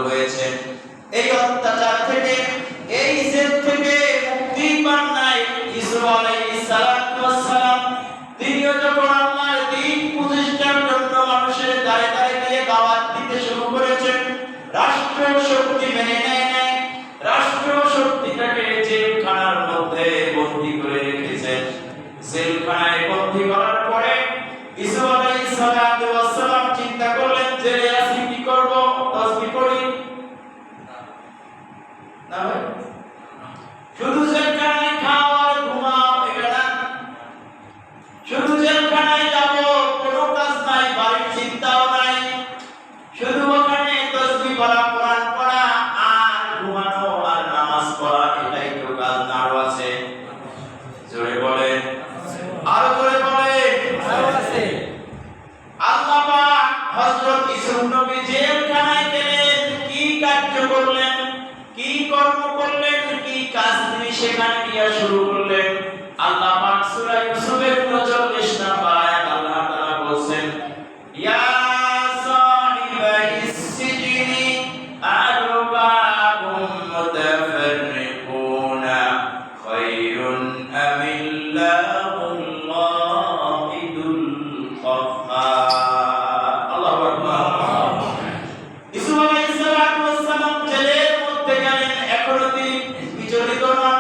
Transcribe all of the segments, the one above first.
হয়েছে। এই অত্যাচার থেকে, এই জেল থেকে মুক্তি পান নাই ইউসুফ আলাইহিস সালাম। তিনিও যখন আল্লাহর দ্বীন প্রতিষ্ঠার জন্য মানুষের দ্বারে দ্বারে গিয়ে দাওয়াত দিতে শুরু করেছেন, রাষ্ট্রীয় শক্তি মেনে নেয় নাই। রাষ্ট্রীয় শক্তিটাকে জেলখানার মধ্যে বন্দী করে রেখেছেন। জেলখানায় বন্দী করার পরে ইউসুফ আলাইহিস সালাম চিন্তা করলেন, জেলে আছি কি করব, তাসবিহ পড়ি না ভাই, শুধু জেলখানায় খাও আর ঘুমাও, এটা না। শুধু জেলখানায় যাব, কোনো কাজ নাই, বাড়ির চিন্তাও নাই, শুধু ওখানে তাসবিহ পড়া, কোরআন পড়া আর ঘুমানো আর নামাজ পড়া, এটাই তো কাজ না। আরো আছে, জোরে বলে, আরো জোরে বলে, আছে। আল্লাহ পাক হযরত ইউসুফ নবী জেলখানায় গেলেন, কি কার্য করলেন, কি কর্ম করলেন, কি কাজ তিনি সেখানে গিয়ে শুরু করলেন। আল্লাহ পাক সূরা ইউসুফের 39 নম্বর আয়াত আল্লাহ তাআলা বলেন, ইয়া সাহিবাইস সিজনি আরবাবুম মুতাফাররিকুনা খায়রুন আমিল্লাহুল ওয়াহিদুল কাহ্হার। আল্লাহু আকবার। ইউসুফ আলাইহিস সালাম জেলের মধ্যে গেলেন, এখনো তিনি বিচলিত নন,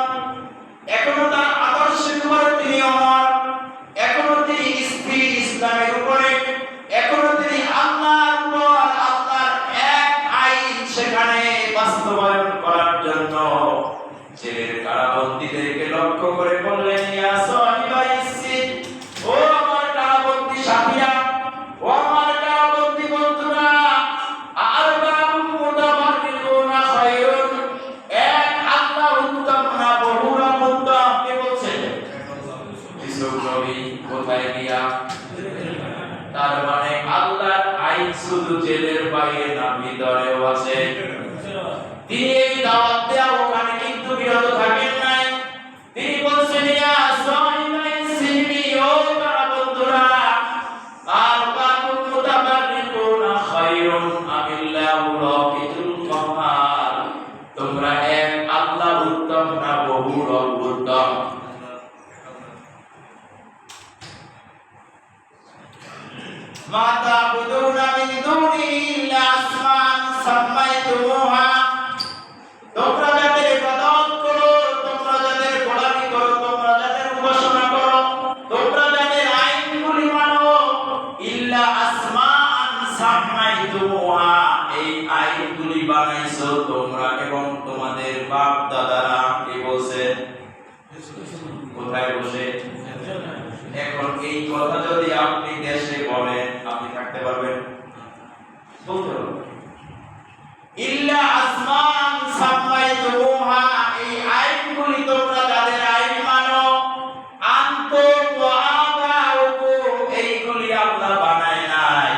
এখনো তার আদর্শের উপরে তিনি অমর, এখনো তিনি স্থির ইসলামের উপরে, এখনো তিনি আল্লাহর উপর, আল্লাহর এক আইন সেখানে বাস্তবায়ন করার জন্য জেলের কারাবন্দীদেরকে লক্ষ্য করে বললেন, ইয়া সাহিবাইস সিজনি, ও আমার কারাবন্দী সাথীরা, ও আমার কারাবন্দী বন্ধুরা, আরবাবুম মুতাফাররিকুনা খায়রুন, এক আল্লাহ উত্তম না বহুরা উত্তম। কে বলছেন? ইউসুফ নবী। কোথায় গিয়া? তার মানে আল্লাহর আইন শুধু জেলের বাইরে না, ভিতরেও আছে। তিনি এই দাওয়াত দেয়া ওখানে কিন্তু বিরত থাকেন নাই। তিনি বলছেন, ইয়া সাহিবাইস সিজনি, ও কারাবন্দীরা, আরবাবুম মুতাফাররিকুনা খায়রুন আমিল্লাহুল ওয়াহিদুল কাহ্হার, তোমরা এক আল্লাহ উত্তম না বহু রব উত্তম। মা তা'বুদুনা মিন দুনিহি ইল্লা আসমান সাম্মাইতুমুহা, তোমরা যাদের ইবাদত করো, তোমরা যাদের গোলামি করো, তোমরা যাদের উপাসনা করো, তোমরা যাদের আইনগুলি মানো, ইল্লা আসমান সাম্মাইতুমুহা, এই আইনগুলি বানাইছো তোমরা এবং তোমাদের বাপ দাদারা। কে বলছে? কোথায় বসে? এখন এই কথা যদি আপনি দেশে বলেন, আপনি থাকতে পারবেন? বলতে পারবেন? ইল্লা আসমান সাম্মাইতুমুহা, এই আইনগুলি তোমরা যাদের আইন মানো, আনতুম ওয়া আবাউকুম, এইগুলি আল্লাহ বানায় নাই,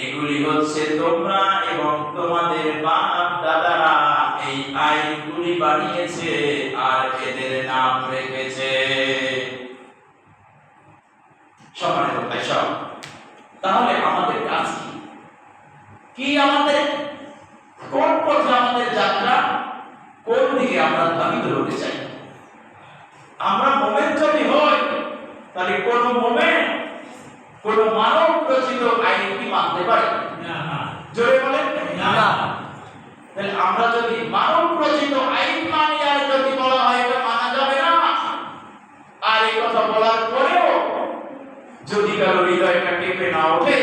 এগুলি হচ্ছে তোমরা এবং তোমাদের বাপ দাদারা এই আইনগুলি বানিয়েছে আর এদের নাম রেখেছে। সমানে কোথায় সব? তাহলে আমাদের কাজ কি? কি আমাদের, কোন পথে আমাদের যাত্রা, কোন দিকে আমরা ধাবিত হতে চাই? আমরা মুমিন যদি হই, তাহলে কোন মুমিন কোন মানব রচিত আইন কি মানতে পারে? না। জোরে বলেন না। তাহলে আমরা যদি মানব রচিত আইন মানি আর যদি বলা হয় এটা মানা যাবে না, আর এই কথা বলার পরেও যদি কারো হৃদয়টা কেঁপে না ওঠে,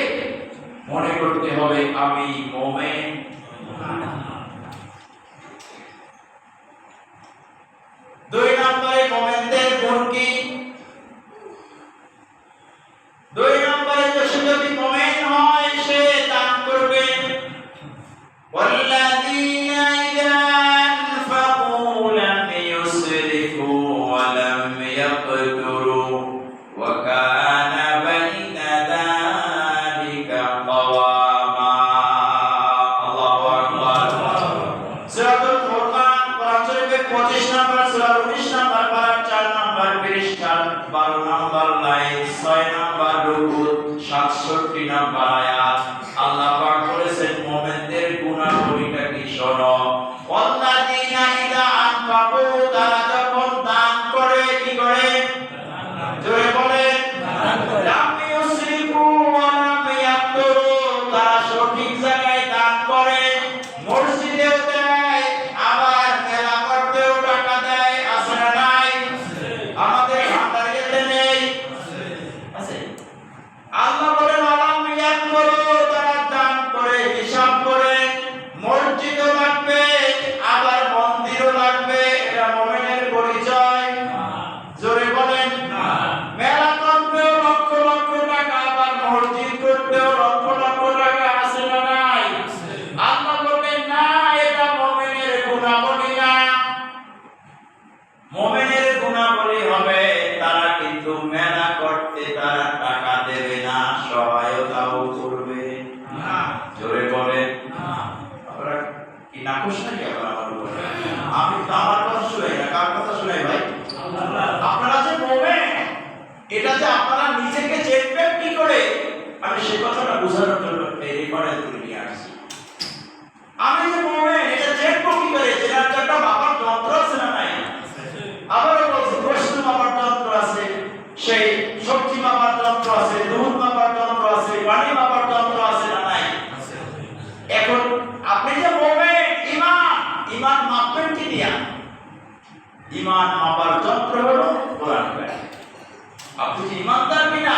মনে করতে হবে আমি মুমিন। দুই নম্বরে মুমিনদের গুণ কি? দুই নম্বরে সে যদি মুমিন হয়, সে দান করবে। ওয়াল্লাযীনা ইযা আনফাকু লাম ইউসরিফু ওয়া লাম ইয়াকতুরু ওয়া কানা বাইনা যালিকা কাওয়ামা। আল্লাহু আকবার। সূরাতুল ফুরকান, কোরআন শরীফের 25 নম্বর সূরা, 19 নম্বর পারা, 4 নম্বর পৃষ্ঠা, 12 নম্বর লাইন, 6 নম্বর রুকু, 67 নম্বর আয়াত। আল্লাহ পাক বলেছেন মুমিনদের গুনাহগুলিটা কি কি নাকশ নাকি আবার আমার উপরে? আমি তো আমার কথা শুনাই না, কার কথা শুনাই ভাই? আপনারা যে মুমিন, এটা যে আপনারা নিজেকে চেনবেন কি করে, আমি সেই কথাটা বোঝানোর জন্য এই রেকর্ডে তুলে নিয়ে আসছি। আমি যে মুমিন এটা চেনবো কি করে? চেনার জন্য বাবার যন্ত্র আছে না নাই? আবারও বলছি, প্রশ্ন মাপার যন্ত্র আছে, সেই শক্তি মাপার যন্ত্র আছে, দুধ মাপার যন্ত্র আছে, পানি মাপার যন্ত্র আছে না নাই? এখন আপনি যে মুমিন, ঈমান মাপবেন কি দিয়া? ঈমান মাপার যন্ত্র হলো কোরআন কারীম। আপনি যে ঈমানদার কিনা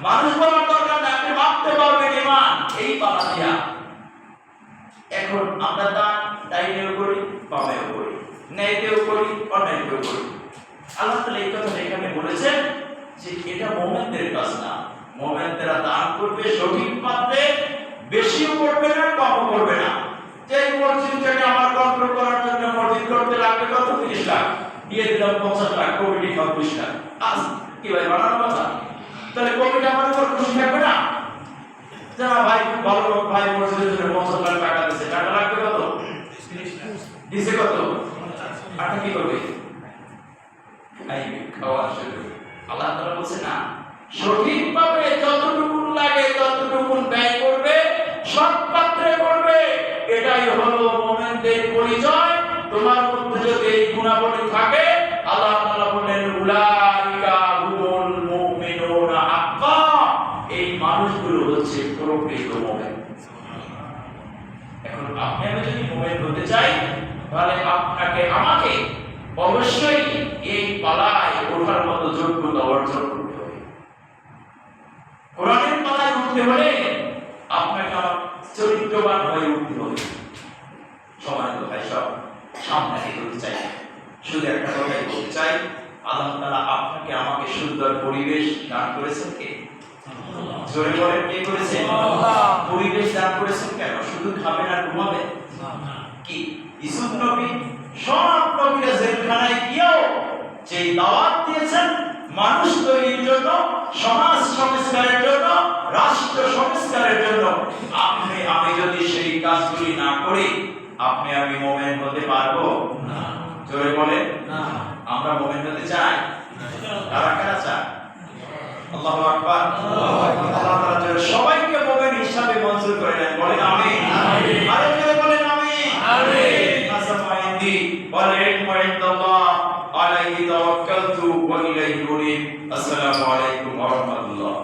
মানুষ বলার দরকার না, আপনি মাপতে পারবেন ঈমান এই পাতা দিয়া। এখন আমরা দান ডাইনেও করি, বামেও করি, ন্যায়তেও করি, অন্যায়তেও করি। আল্লাহ তাআলা এই কথা এখানে বলেছেন যে এটা মুমিনদের কাজ না। মুমিনরা দান করবে সঠিক পাত্রে, বেশিও করবে না, কমও করবে না। যে মসজিদটাকে আমার কন্ট্রোল করার জন্য মসজিদ করতে লাগবে কত 30 লাখ, দিয়ে দিলাম 50 লাখ, কমিটি 20 লাখ। আজ কি ভাই বানানো কথা? তাহলে কমিটি আমার উপর খুশি থাকবে না? যারা ভাই ভালো লোক, ভাই মসজিদের জন্য 50 লাখ টাকা দিয়েছে, টাকা লাগবে কত? দিছে কত? আর কি করবে? খাওয়া শুরু। আল্লাহ তাআলা বলছে না, সঠিকভাবে যতটুকু লাগে ততটুকু ব্যয় করবে, সৎ পাত্রে করবে। এটাই হলো মুমিনদের পরিচয়। তোমার মধ্যে যদি এই গুণাবলী থাকে, আল্লাহ তাআলা বলেন উলাইকা হুমুল মুমিনুনা হাক্কা, এই মানুষগুলো হচ্ছে প্রকৃত মুমিন। এখন আপনি আমি যদি মুমিন হতে চাই, তাহলে আপনাকে আমাকে অবশ্যই এই পালায় ওঠার মতো যোগ্যতা অর্জন করতে হবে। কোরআনের পালায় উঠতে হলে আপনাকে আমার চরিত্রবান হয়ে উঠতে হবে। সময় তো ভাই সব সামনে এগোতে চাই, শুধু একটা কথাই বলতে চাই, আল্লাহ তাআলা আপনাকে আমাকে সুন্দর পরিবেশ দান করেছেন কে? জোরে বলেন, কে করেছেন? আল্লাহ। পরিবেশ দান করেছেন কেন? শুধু খাবেন আর ঘুমাবেন কি? ইউসুফ নবী সব নবীরা জেলখানায় গিয়েও যে দাওয়াত দিয়েছেন মানুষ তৈরির জন্য, সমাজ সংস্কারের জন্য, রাষ্ট্র সংস্কারের জন্য, আপনি আমি যদি সেই কাজগুলি না করি, আপনি আমি মুমিন হতে পারবো না। জোরে বলেন না। আমরা মুমিন হতে চাই? কারা কারা চায়? আল্লাহু আকবার। আল্লাহ তাআলা সবাইকে মুমিন হিসাবে মঞ্জুর করে নেন। বলেন আমিন। আরে জোরে বলেন আমিন। আমিন। আসমাইন্দি ওয়ালাইকুম ওয়াইন্দাল্লাহ আলাইহি তাওয়াক্কালতু ওয়া ইলাইহি উনীব। আসসালামু আলাইকুম ওয়া রাহমাতুল্লাহ।